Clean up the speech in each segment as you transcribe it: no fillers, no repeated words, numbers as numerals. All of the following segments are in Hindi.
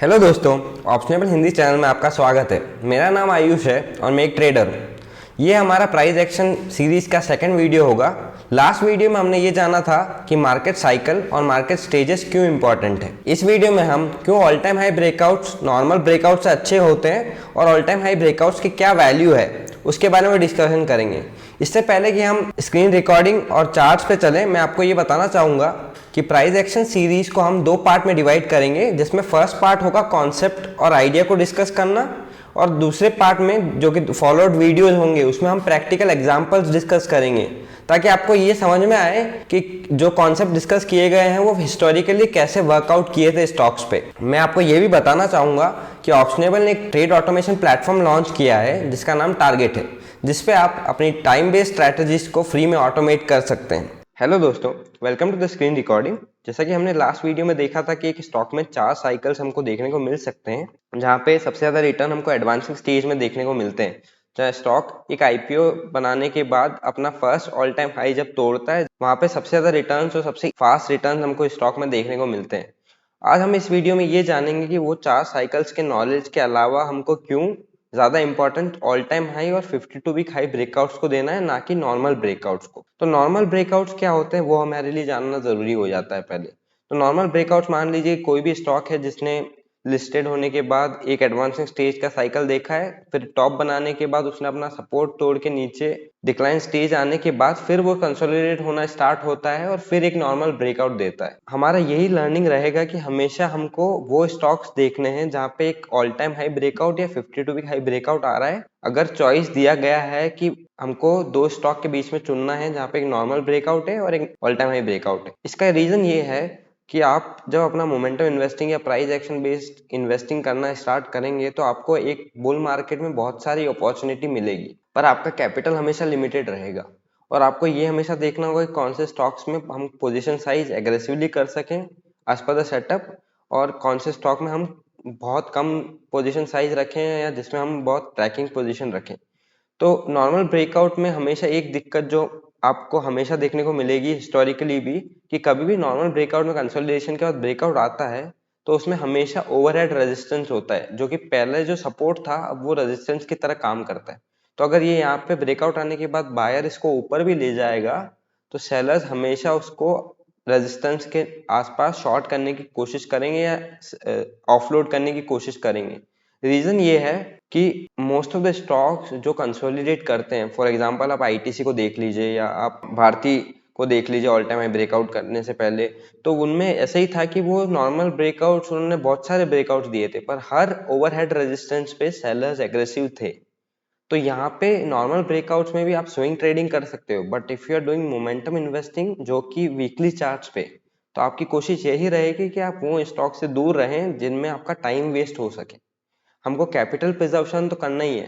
हेलो दोस्तों, ऑप्शनेबल हिंदी चैनल में आपका स्वागत है। मेरा नाम आयुष है और मैं एक ट्रेडर हूँ। ये हमारा प्राइस एक्शन सीरीज़ का सेकंड वीडियो होगा। लास्ट वीडियो में हमने ये जाना था कि मार्केट साइकिल और मार्केट स्टेजेस क्यों इंपॉर्टेंट है। इस वीडियो में हम क्यों all time high breakouts normal breakout से अच्छे होते हैं और ऑल टाइम हाई ब्रेकआउट्स की क्या वैल्यू है उसके बारे में डिस्कशन करेंगे। इससे पहले कि हम स्क्रीन रिकॉर्डिंग और चार्ट्स पे चलें, मैं आपको ये बताना चाहूँगा कि प्राइस एक्शन सीरीज को हम दो पार्ट में डिवाइड करेंगे, जिसमें फर्स्ट पार्ट होगा कॉन्सेप्ट और आइडिया को डिस्कस करना, और दूसरे पार्ट में जो कि फॉलोड वीडियोज होंगे उसमें हम प्रैक्टिकल एग्जांपल्स डिस्कस करेंगे, ताकि आपको ये समझ में आए कि जो कॉन्सेप्ट डिस्कस किए गए हैं वो हिस्टोरिकली कैसे वर्कआउट किए थे स्टॉक्स पे। मैं आपको ये भी बताना चाहूँगा कि ऑप्शनेबल ने एक ट्रेड ऑटोमेशन प्लेटफॉर्म लॉन्च किया है जिसका नाम टारगेट है, जिसपे आप अपनी टाइम बेस्ड स्ट्रैटेजीज को फ्री में ऑटोमेट कर सकते हैं। हेलो दोस्तों, welcome to the screen recording. जैसा कि हमने लास्ट वीडियो में देखा था कि एक स्टॉक में 4 साइकिल्स हमको देखने को मिल सकते हैं, जहाँ पे सबसे ज्यादा रिटर्न हमको एडवांसिंग स्टेज में देखने को मिलते हैं। चाहे स्टॉक एक आईपीओ बनाने के बाद अपना फर्स्ट ऑल टाइम हाई जब तोड़ता है, वहां पे सबसे ज्यादा रिटर्न और सबसे फास्ट रिटर्न हमको स्टॉक में देखने को मिलते हैं। आज हम इस वीडियो में ये जानेंगे कि वो 4 साइकिल्स के नॉलेज के अलावा हमको क्यों ज्यादा इंपॉर्टेंट ऑल टाइम हाई और 52 वीक हाई ब्रेकआउट्स को देना है, ना कि नॉर्मल ब्रेकआउट्स को। तो नॉर्मल ब्रेकआउट्स क्या होते हैं वो हमारे लिए जानना जरूरी हो जाता है पहले। तो नॉर्मल ब्रेकआउट्स, मान लीजिए कोई भी स्टॉक है जिसने लिस्टेड होने के बाद एक एडवांसिंग स्टेज का साइकिल देखा है, फिर टॉप बनाने के बाद उसने अपना सपोर्ट तोड़ के नीचे डिक्लाइन स्टेज आने के बाद फिर वो कंसोलिडेट होना स्टार्ट होता है और फिर एक नॉर्मल ब्रेकआउट देता है। हमारा यही लर्निंग रहेगा कि हमेशा हमको वो स्टॉक्स देखने हैं जहाँ पे एक ऑल टाइम हाई ब्रेकआउट या 52 वीक हाई ब्रेकआउट आ रहा है। अगर चॉइस दिया गया है कि हमको दो स्टॉक के बीच में चुनना है जहाँ पे एक नॉर्मल ब्रेकआउट है और एक ऑल टाइम हाई ब्रेकआउट है, इसका रीजन ये है कि आप जब अपना मोमेंटम इन्वेस्टिंग या प्राइस एक्शन बेस्ड इन्वेस्टिंग करना स्टार्ट करेंगे तो आपको एक बुल मार्केट में बहुत सारी अपॉर्चुनिटी मिलेगी, पर आपका कैपिटल हमेशा लिमिटेड रहेगा। और आपको ये हमेशा देखना होगा कि कौन से स्टॉक्स में हम पोजीशन साइज एग्रेसिवली कर सकें एज पर द सेटअप, और कौन से स्टॉक में हम बहुत कम पोजीशन साइज रखें या जिसमें हम बहुत ट्रैकिंग पोजीशन रखें। तो नॉर्मल ब्रेकआउट में हमेशा एक दिक्कत जो आपको हमेशा देखने को मिलेगी हिस्टोरिकली भी, कि कभी भी नॉर्मल ब्रेकआउट में कंसोलिडेशन के बाद ब्रेकआउट आता है तो उसमें हमेशा ओवरहेड रेजिस्टेंस होता है, जो कि पहले जो सपोर्ट था अब वो रेजिस्टेंस की तरह काम करता है। तो अगर ये यहाँ पे ब्रेकआउट आने के बाद बायर इसको ऊपर भी ले जाएगा तो सेलर्स हमेशा उसको रेजिस्टेंस के आसपास शॉर्ट करने की कोशिश करेंगे या ऑफलोड करने की कोशिश करेंगे। रीजन ये है कि मोस्ट ऑफ द स्टॉक्स जो कंसोलिडेट करते हैं, फॉर एग्जांपल आप आईटीसी को देख लीजिए या आप भारती को देख लीजिए ऑल टाइम हाई ब्रेकआउट करने से पहले, तो उनमें ऐसा ही था कि वो नॉर्मल ब्रेकआउट्स उन्होंने बहुत सारे ब्रेकआउट्स दिए थे, पर हर ओवरहेड रेजिस्टेंस पे सेलर्स एग्रेसिव थे। तो यहाँ पे नॉर्मल ब्रेकआउट्स में भी आप स्विंग ट्रेडिंग कर सकते हो, but if you are doing momentum investing जो कि वीकली चार्ट्स पे, तो आपकी कोशिश यही रहेगी कि आप वो स्टॉक से दूर रहें जिनमें आपका टाइम वेस्ट हो सके। हमको कैपिटल प्रिजर्वेशन तो करना ही है,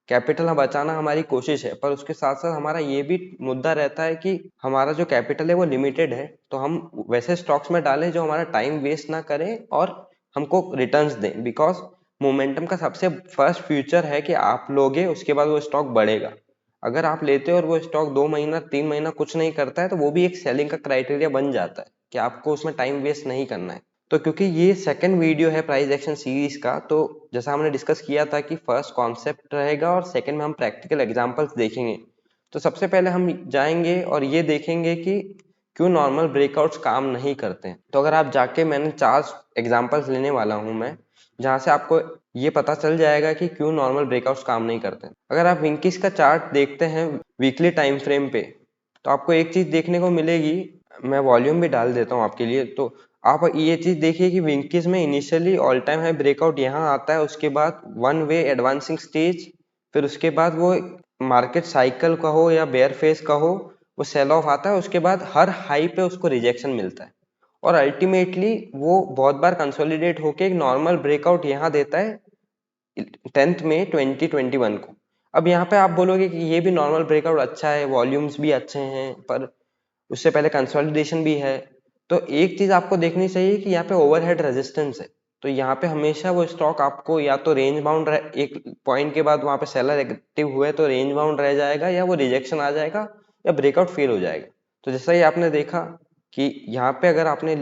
कैपिटल बचाना हमारी कोशिश है, पर उसके साथ साथ हमारा ये भी मुद्दा रहता है कि हमारा जो कैपिटल है वो लिमिटेड है, तो हम वैसे स्टॉक्स में डालें जो हमारा टाइम वेस्ट ना करें और हमको रिटर्न्स दें। बिकॉज मोमेंटम का सबसे फर्स्ट फ्यूचर है कि आप लोगे उसके बाद वो स्टॉक बढ़ेगा। अगर आप लेते हो और वो स्टॉक 2 महीना 3 महीना कुछ नहीं करता है तो वो भी एक सेलिंग का क्राइटेरिया बन जाता है कि आपको उसमें टाइम वेस्ट नहीं करना है। तो क्योंकि ये सेकंड वीडियो है प्राइस एक्शन सीरीज का, तो जैसा हमने डिस्कस किया था कि फर्स्ट कॉन्सेप्ट रहेगा और सेकंड में हम प्रैक्टिकल एग्जांपल्स देखेंगे। तो सबसे पहले हम जाएंगे और ये देखेंगे कि क्यों नॉर्मल ब्रेकआउट्स काम नहीं करते हैं। तो अगर आप जाके, मैंने 4 एग्जांपल्स लेने वाला हूं मैं, जहां से आपको ये पता चल जाएगा कि क्यों नॉर्मल ब्रेकआउट्स काम नहीं करते हैं। अगर आप विंकीज का चार्ट देखते हैं वीकली टाइम फ्रेम पे, तो आपको एक चीज देखने को मिलेगी। मैं वॉल्यूम भी डाल देता हूँ आपके लिए, तो आप ये चीज देखिए कि विंकीज में initially all time high breakout यहाँ आता है, उसके बाद वन वे एडवांसिंग स्टेज, फिर उसके बाद वो मार्केट साइकिल का हो या बेयर फेस का हो, वो सेल ऑफ आता है, उसके बाद हर हाई पे उसको रिजेक्शन मिलता है और अल्टीमेटली वो बहुत बार कंसोलिडेट होके एक नॉर्मल ब्रेकआउट यहाँ देता है 10 मई 2021 को। अब यहाँ पे आप बोलोगे कि ये भी नॉर्मल ब्रेकआउट अच्छा है, वॉल्यूम्स भी अच्छे हैं, पर उससे पहले कंसोलिडेशन भी है। तो एक चीज आपको देखनी चाहिए कि यहाँ पे ओवरहेड रेजिस्टेंस है, तो यहाँ पे हमेशा वो स्टॉक आपको या तो रेंज बाउंड, एक पॉइंट के बाद वहां पे सेलर एक्टिव हुए तो रेंज बाउंड रह जाएगा, या वो रिजेक्शन आ जाएगा या ब्रेकआउट फेल हो जाएगा। तो जैसा ही आपने देखा कि यहाँ पे अगर आपने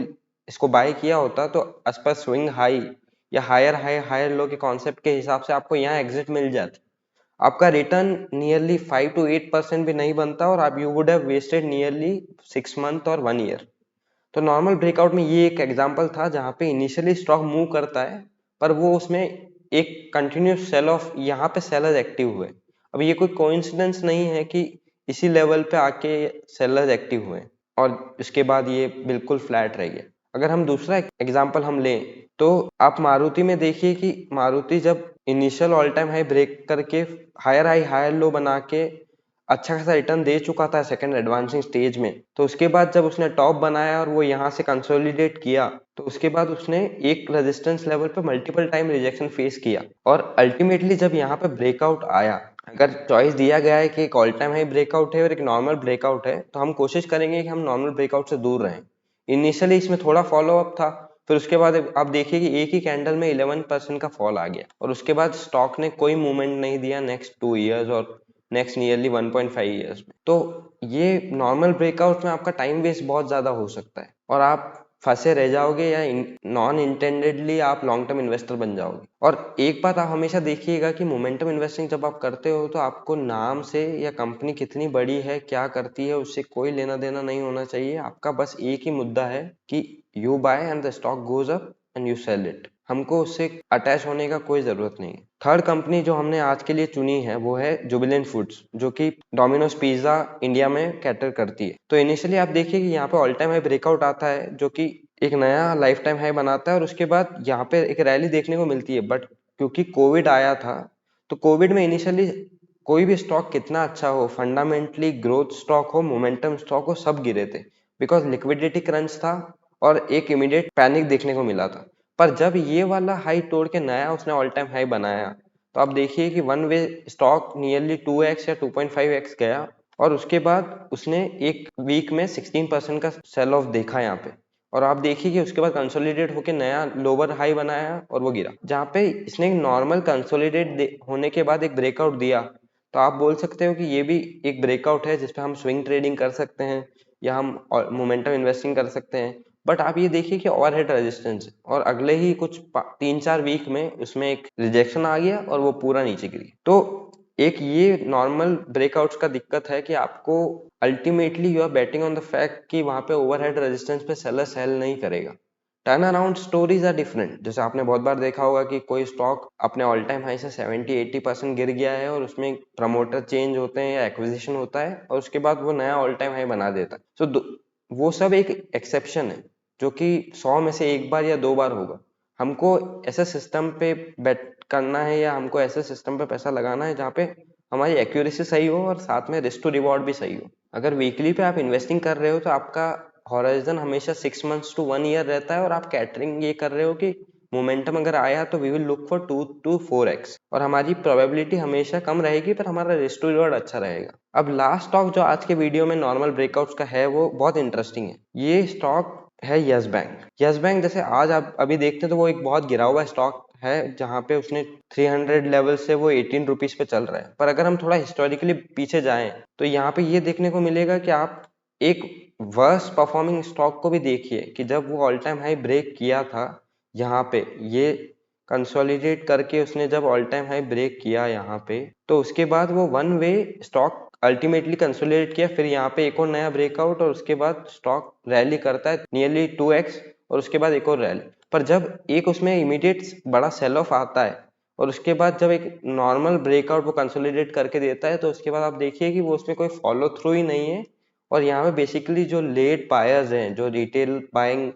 इसको बाय किया होता तो एज पर स्विंग हाई या हायर हाई हायर लो के कॉन्सेप्ट के हिसाब से आपको यहाँ एग्जिट मिल जाती, आपका रिटर्न नियरली 5 to 8% भी नहीं बनता और आप you would have wasted nearly 6 month और 1 ईयर। तो नॉर्मल ब्रेकआउट में ये एक एग्जांपल था जहाँ पे इनिशियली स्टॉक मूव करता है पर वो उसमें एक कंटिन्यूस सेल ऑफ, यहाँ पे सेलर्स एक्टिव हुए। अब ये कोई कोइंसिडेंस नहीं है कि इसी लेवल पे आके सेलर्स एक्टिव हुए और इसके बाद ये बिल्कुल फ्लैट रह गया। अगर हम दूसरा एग्जांपल हम लें तो आप मारुति में देखिए कि मारुति जब initial all time high break करके हायर हाई हायर लो बना के अच्छा खासा रिटर्न दे चुका था सेकंड एडवांसिंग स्टेज में, तो उसके बाद जब उसने टॉप बनाया और वो यहाँ से कंसोलिडेट किया तो उसके बाद उसने एक रेजिस्टेंस लेवल पे मल्टीपल टाइम रिजेक्शन फेस किया और अल्टीमेटली जब यहाँ पे ब्रेकआउट आया, अगर चॉइस दिया गया है कि एक ऑल टाइम हाई ब्रेकआउट है और एक नॉर्मल ब्रेकआउट है तो हम कोशिश करेंगे कि हम नॉर्मल ब्रेकआउट से दूर रहें। इनिशियली इसमें थोड़ा फॉलो अप था, फिर उसके बाद आप देखिए कि एक ही कैंडल में 11% का फॉल आ गया और उसके बाद स्टॉक ने कोई मूवमेंट नहीं दिया नेक्स्ट 2 ईयर्स और नेक्स्ट नियरली 1.5 ईयर्स में। तो ये नॉर्मल ब्रेकआउट में आपका टाइम वेस्ट बहुत ज्यादा हो सकता है और आप फंसे रह जाओगे या नॉन इंटेंडेडली आप लॉन्ग टर्म इन्वेस्टर बन जाओगे। और एक बात आप हमेशा देखिएगा कि मोमेंटम इन्वेस्टिंग जब आप करते हो तो आपको नाम से या कंपनी कितनी बड़ी है क्या करती है उससे कोई लेना देना नहीं होना चाहिए। आपका बस एक ही मुद्दा है कि you buy and the stock goes up and you sell it, हमको उससे अटैच होने का कोई जरूरत नहीं है। थर्ड कंपनी जो हमने आज के लिए चुनी है वो है जुबिलेंट फूड्स, जो कि डोमिनोज पिज्जा इंडिया में कैटर करती है। तो इनिशियली आप देखिए कि यहाँ पे ऑल टाइम हाई ब्रेकआउट आता है जो कि एक नया लाइफ टाइम हाई बनाता है और उसके बाद यहाँ पे एक रैली देखने को मिलती है। बट क्योंकि कोविड आया था तो कोविड में इनिशियली कोई भी स्टॉक कितना अच्छा हो, फंडामेंटली ग्रोथ स्टॉक हो, मोमेंटम स्टॉक हो, सब गिरे थे बिकॉज लिक्विडिटी क्रंच था और एक इमीडिएट पैनिक देखने को मिला था। पर जब ये वाला हाई तोड़ के नया उसने ऑल टाइम हाई बनाया तो आप देखिए कि one way stock nearly 2x या 2.5x गया और उसके बाद उसने एक वीक में 16% का सेल ऑफ देखा यहाँ पे। और आप देखिए कि उसके बाद कंसोलिडेट होके नया लोअर हाई बनाया और वो गिरा। जहाँ पे इसने नॉर्मल कंसोलिडेट होने के बाद एक ब्रेकआउट दिया तो आप बोल सकते हो कि ये भी एक ब्रेकआउट है जिसपे हम स्विंग ट्रेडिंग कर सकते हैं या हम मोमेंटम इन्वेस्टिंग कर सकते हैं। बट आप ये देखिए कि ओवरहेड रेजिस्टेंस और अगले ही कुछ 3-4 वीक में उसमें एक रिजेक्शन आ गया और वो पूरा नीचे गिरी। तो एक ये नॉर्मल ब्रेकआउट्स का दिक्कत है कि आपको ultimately you are betting on the fact कि वहां पे ओवरहेड रेजिस्टेंस पे सेलर सेल नहीं करेगा। Turn around stories are different. जैसे आपने बहुत बार देखा होगा कि कोई स्टॉक अपने ऑल टाइम हाई से 70-80% गिर गया है और उसमें प्रमोटर चेंज होते हैं या एक्विजिशन होता है और उसके बाद वो नया ऑल टाइम हाई बना देता है। सो वो सब एक एक्सेप्शन है जो कि 100 में से एक बार या 2 बार होगा। हमको ऐसे सिस्टम पे बेट करना है या हमको ऐसे सिस्टम पे पैसा लगाना है जहाँ पे हमारी एक्यूरेसी सही हो और साथ में रिस्क टू रिवॉर्ड भी सही हो। अगर वीकली पे आप इन्वेस्टिंग कर रहे हो तो आपका हॉराइजन हमेशा 6 months to 1 year रहता है और आप कैटरिंग ये कर रहे हो कि मोमेंटम अगर आया तो we will look for 2 to 4x और हमारी प्रोबेबिलिटी हमेशा कम रहेगी पर हमारा रिस्क टू रिवॉर्ड अच्छा रहेगा। अब लास्ट स्टॉक जो आज के वीडियो में नॉर्मल ब्रेकआउट्स का है वो बहुत इंटरेस्टिंग है। ये स्टॉक है यस बैंक। यस बैंक जैसे आज आप अभी देखते हैं तो वो एक बहुत गिरा हुआ स्टॉक है जहाँ पे उसने 300 लेवल से वो 18 रुपीज पे चल रहा है। पर अगर हम थोड़ा हिस्टोरिकली पीछे जाएं तो यहाँ पे ये देखने को मिलेगा कि आप एक वर्स्ट परफॉर्मिंग स्टॉक को भी देखिए कि जब वो ऑल टाइम हाई ब्रेक किया था यहाँ पे, ये कंसोलिडेट करके उसने जब ऑल टाइम हाई ब्रेक किया यहाँ पे तो उसके बाद वो one way stock ultimately consolidate किया, फिर यहाँ पे एक और नया ब्रेकआउट और उसके बाद स्टॉक रैली करता है नियरली 2x और उसके बाद एक और रैली। पर जब एक उसमें इमीडिएट बड़ा सेल ऑफ आता है और उसके बाद जब एक नॉर्मल ब्रेकआउट वो कंसोलिडेट करके देता है तो उसके बाद आप देखिए कि वो उसमें कोई फॉलो थ्रू ही नहीं है। और यहाँ पे बेसिकली जो लेट बायर्स हैं, जो रिटेल बाइंग,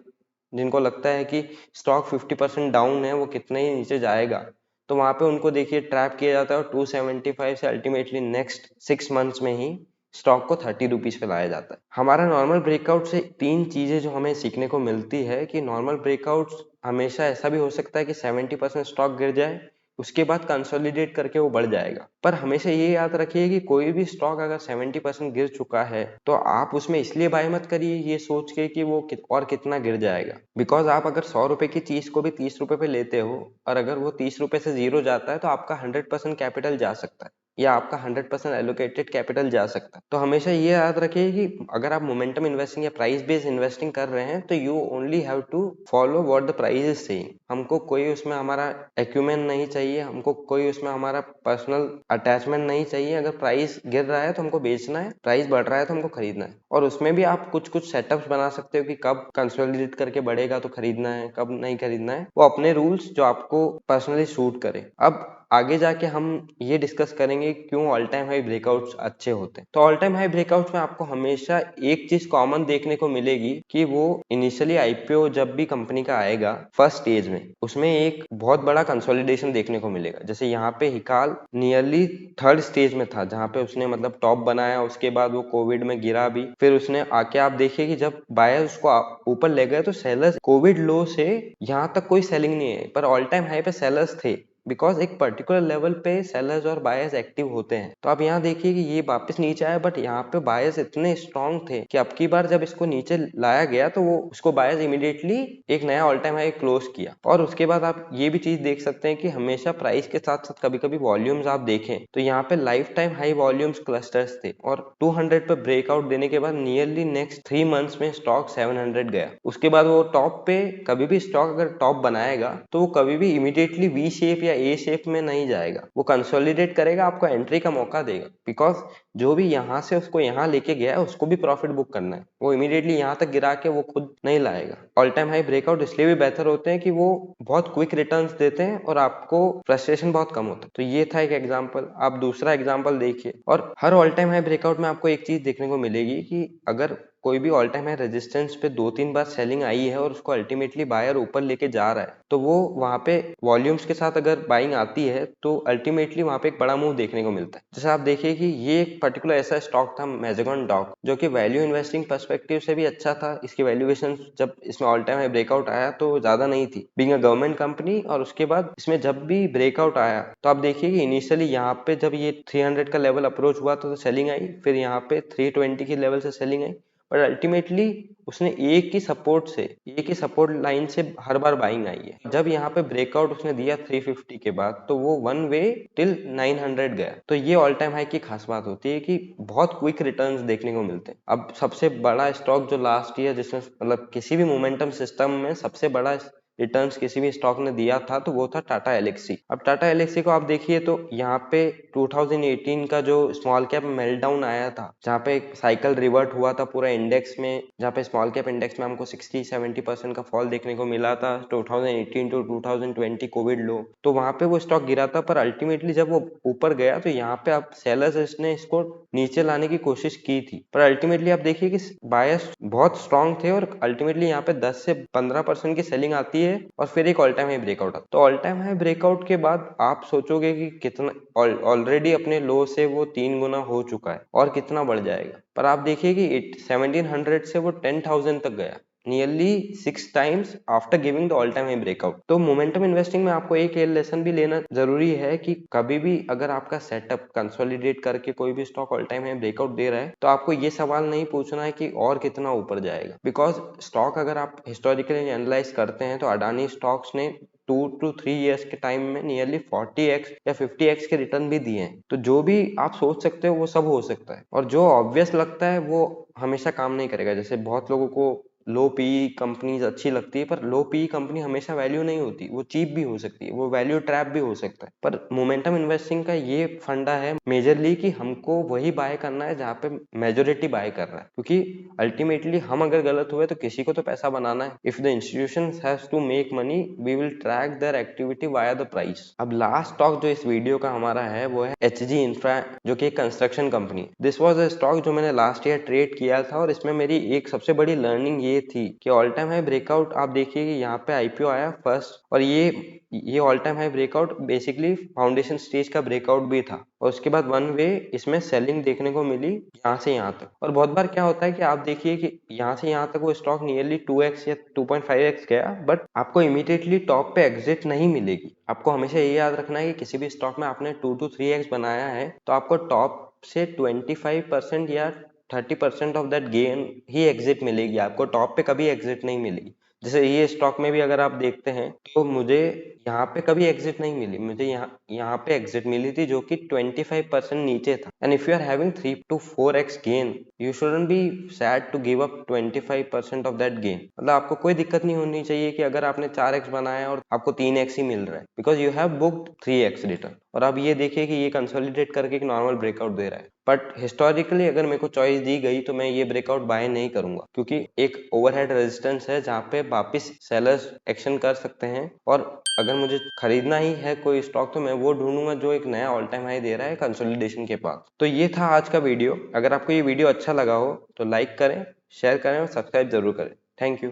जिनको लगता है कि स्टॉक 50% डाउन है वो कितना ही नीचे जाएगा, तो वहां पे उनको देखिए ट्रैप किया जाता है और 275 से अल्टीमेटली नेक्स्ट 6 मंथ्स में ही स्टॉक को 30 रुपीज पे लाया जाता है। हमारा नॉर्मल ब्रेकआउट से 3 चीजें जो हमें सीखने को मिलती है कि नॉर्मल ब्रेकआउट्स हमेशा ऐसा भी हो सकता है कि 70% स्टॉक गिर जाए उसके बाद कंसोलिडेट करके वो बढ़ जाएगा। पर हमेशा ये याद रखिए कि कोई भी स्टॉक अगर 70% गिर चुका है तो आप उसमें इसलिए बाय मत करिए ये सोच के कि वो और कितना गिर जाएगा। बिकॉज आप अगर 100 रुपए की चीज को भी 30 रुपए पे लेते हो और अगर वो 30 रुपए से जीरो जाता है तो आपका 100% कैपिटल जा सकता है। या आपका 100% एलोकेटेड कैपिटल जा सकता है। तो हमेशा ये याद रखिए कि अगर आप मोमेंटम इन्वेस्टिंग या प्राइस बेस्ड इन्वेस्टिंग कर रहे हैं तो you only have to follow what the price is saying. हमको कोई उसमें हमारा एक्यूमेन नहीं चाहिए, हमको कोई उसमें हमारा पर्सनल अटैचमेंट नहीं चाहिए। अगर प्राइस गिर रहा है तो हमको बेचना है, प्राइस बढ़ रहा है तो हमको खरीदना है। और उसमें भी आप कुछ कुछ सेटअप्स बना सकते हो कि कब कंसोलिडेट करके बढ़ेगा तो खरीदना है, कब नहीं खरीदना है। वो अपने रूल्स जो आपको पर्सनली सूट करे। अब आगे जाके हम ये डिस्कस करेंगे क्यों ऑल टाइम हाई ब्रेकआउट्स अच्छे होते हैं। तो ऑल टाइम हाई ब्रेकआउट्स में आपको हमेशा एक चीज कॉमन देखने को मिलेगी कि वो इनिशियली आईपीओ जब भी कंपनी का आएगा फर्स्ट स्टेज में, उसमें एक बहुत बड़ा कंसोलिडेशन देखने को मिलेगा। जैसे यहाँ पे हिकाल नियरली थर्ड स्टेज में था जहाँ पे उसने मतलब टॉप बनाया, उसके बाद वो कोविड में गिरा भी, फिर उसने आके आप देखिए कि जब बायर उसको ऊपर ले गए तो सेलर्स कोविड लो से यहाँ तक कोई सेलिंग नहीं है, पर ऑल टाइम हाई पे सेलर्स थे बिकॉज एक पर्टिकुलर लेवल पे सेलर्स और बायर्स एक्टिव होते हैं। तो आप यहाँ देखिए कि ये वापस नीचे आया, बट यहाँ पे बायर्स इतने स्ट्रांग थे कि अब की बार जब इसको नीचे लाया गया तो वो उसको बायर्स इमीडिएटली एक नया ऑल टाइम हाई क्लोज किया। और उसके बाद आप ये भी चीज देख सकते हैं कि हमेशा प्राइस के साथ साथ कभी कभी वॉल्यूम्स आप देखें तो यहाँ पे life time high volumes clusters थे और 200 पे ब्रेकआउट देने के बाद नियरली नेक्स्ट 3 मंथ्स में स्टॉक 700 गया। उसके बाद वो टॉप पे कभी भी स्टॉक अगर टॉप बनाएगा तो वो कभी भी इमीडिएटली वी शेप या ए शेप में नहीं जाएगा, वो कंसोलिडेट करेगा, आपको एंट्री का मौका देगा। बिकॉज जो भी यहाँ से उसको यहाँ लेके गया है उसको भी प्रॉफिट बुक करना है, वो इमीडिएटली यहाँ तक गिरा के वो खुद नहीं लाएगा। ऑल टाइम हाई ब्रेकआउट इसलिए भी बेहतर होते हैं कि वो बहुत क्विक रिटर्न्स देते हैं और आपको फ्रस्ट्रेशन बहुत कम होता है। तो ये था एक एग्जांपल। आप दूसरा एग्जांपल देखिए। और हर ऑल टाइम हाई ब्रेकआउट में आपको एक चीज देखने को मिलेगी कि अगर कोई भी ऑल टाइम हाई रेजिस्टेंस पे 2-3 बार सेलिंग आई है और उसको अल्टीमेटली बायर ऊपर लेके जा रहा है तो वो वहां पे वॉल्यूम्स के साथ अगर बाइंग आती है तो अल्टीमेटली वहां पे एक बड़ा मूव देखने को मिलता है। जैसे आप देखिए कि ये एक पर्टिकुलर ऐसा स्टॉक था मैज़ेगॉन डॉक, जो कि वैल्यू इन्वेस्टिंग पर्सपेक्टिव से भी अच्छा था। इसकी वैल्यूएशन जब इसमें ऑल टाइम हाई ब्रेकआउट आया तो ज्यादा नहीं थी बीइंग अ गवर्नमेंट कंपनी। और उसके बाद इसमें जब भी ब्रेकआउट आया तो आप देखिए कि इनिशियली यहाँ पे जब ये 300 का लेवल अप्रोच हुआ तो सेलिंग आई, फिर यहाँ पे 320 की लेवल से सेलिंग आई, पर अल्टीमेटली उसने एक ही सपोर्ट लाइन से हर बार बाइंग आई है। जब यहाँ पे ब्रेकआउट उसने दिया 350 के बाद तो वो वन वे टिल 900 गया। तो ये ऑल टाइम हाई की खास बात होती है कि बहुत क्विक रिटर्न्स देखने को मिलते हैं। अब सबसे बड़ा स्टॉक जो लास्ट ईयर जिसमें मतलब किसी भी मोमेंटम सिस्टम में सबसे बड़ा रिटर्न्स किसी भी स्टॉक ने दिया था तो वो था टाटा एलेक्सी। अब टाटा एलेक्सी को आप देखिए तो यहाँ पे 2018 का जो स्मॉल कैप मेल्टडाउन आया था जहाँ पे एक साइकिल रिवर्ट हुआ था पूरा इंडेक्स में, जहाँ पे स्मॉल कैप इंडेक्स में हमको 60-70% का फॉल देखने को मिला था 2018 टू 2020 कोविड लो, तो वहां पे वो स्टॉक गिरा था। पर अल्टीमेटली जब वो ऊपर गया तो यहाँ पे आप सेलर्स ने इसको नीचे लाने की कोशिश की थी, पर अल्टीमेटली आप देखिए कि बायर्स बहुत स्ट्रांग थे और अल्टीमेटली यहाँ पे 10 से 15% की सेलिंग आती है और फिर एक ऑल टाइम हाई ब्रेकआउट आता। तो ऑल टाइम हाई ब्रेकआउट के बाद आप सोचोगे कि कितना ऑलरेडी अपने लो से वो 3 गुना हो चुका है और कितना बढ़ जाएगा, पर आप देखिए कि 1700 से वो 10,000 तक गया, nearly 6 times after giving the all time high breakout. तो मोमेंटम इन्वेस्टिंग में आपको एक लेसन भी लेना जरूरी है कि कभी भी अगर आपका सेटअप कंसोलिडेट करके कोई भी stock all time high breakout दे रहा है तो आपको ये सवाल नहीं पूछना है कि और कितना ऊपर जाएगा। बिकॉज स्टॉक अगर आप हिस्टोरिकली एनालाइज करते हैं तो अडानी स्टॉक्स ने 2 to 3 years के टाइम में नियरली 40x या 50x के रिटर्न भी दिए हैं। तो जो भी आप सोच सकते हो वो सब हो सकता है, और जो ऑब्वियस लगता है वो हमेशा काम नहीं करेगा। जैसे बहुत लोगों को लो पीई कंपनीज अच्छी लगती है, पर लो पीई कंपनी हमेशा वैल्यू नहीं होती, वो चीप भी हो सकती है, वो वैल्यू ट्रैप भी हो सकता है। पर मोमेंटम इन्वेस्टिंग का ये फंडा है मेजरली कि हमको वही बाय करना है जहाँ पे मेजोरिटी बाय कर रहा है, क्योंकि अल्टीमेटली हम अगर गलत हुए तो किसी को तो पैसा बनाना है। If the institution has to make money we will track their activity via the price. अब लास्ट स्टॉक जो इस वीडियो का हमारा है वो है एचजी इंफ्रा, जो कि एक construction company. This was a stock जो मैंने लास्ट ईयर ट्रेड किया था और इसमें मेरी एक सबसे बड़ी लर्निंग ये थी कि ऑल टाइम हाई ब्रेकआउट आप देखिए कि यहाँ पे आईपीओ आया फर्स्ट, और ये all time high breakout basically foundation stage का ब्रेकआउट भी था, और उसके बाद वन वे इसमें सेलिंग देखने को मिली यहाँ से यहाँ तक। और बहुत बार क्या होता है कि आप देखिए कि यहाँ से यहाँ तक वो स्टॉक नियरली 2x या 2.5x गया, बट आपको इमीडिएटली टॉप पे एग्जिट नहीं मिलेगी। आपको हमेशा ये याद रखना है कि किसी भी स्टॉक में आपने 2 to 3x बनाया है तो आपको टॉप से 25% या 30% of that gain he exit मिलेगी, आपको टॉप पे कभी एग्जिट नहीं मिलेगी। जैसे ये स्टॉक में भी अगर आप देखते हैं तो मुझे यहाँ पे कभी एग्जिट नहीं मिली, मुझे यहाँ पे एग्जिट मिली थी जो कि 25% नीचे था। And if you are having 3 to 4x gain, you shouldn't be sad to give up 25% of that gain. मतलब आपको कोई दिक्कत नहीं होनी चाहिए कि अगर आपने 4x बनाया और आपको 3x ही मिल रहा है, because you have booked 3x return. और अब ये देखिए कि ये कंसोलिडेट करके एक नॉर्मल ब्रेकआउट दे रहा है, बट हिस्टोरिकली अगर मेरे को चॉइस दी गई तो मैं ये ब्रेकआउट बाय नहीं करूंगा, क्योंकि एक ओवरहेड रेजिस्टेंस है जहाँ पे वापिस सेलर्स एक्शन कर सकते हैं। और अगर मुझे खरीदना ही है कोई स्टॉक तो मैं वो ढूंढूंगा जो एक नया ऑल टाइम हाई दे रहा है कंसोलिडेशन के पास। तो ये था आज का वीडियो। अगर आपको ये वीडियो अच्छा लगा हो तो लाइक करें, शेयर करें और सब्सक्राइब जरूर करें। Thank you.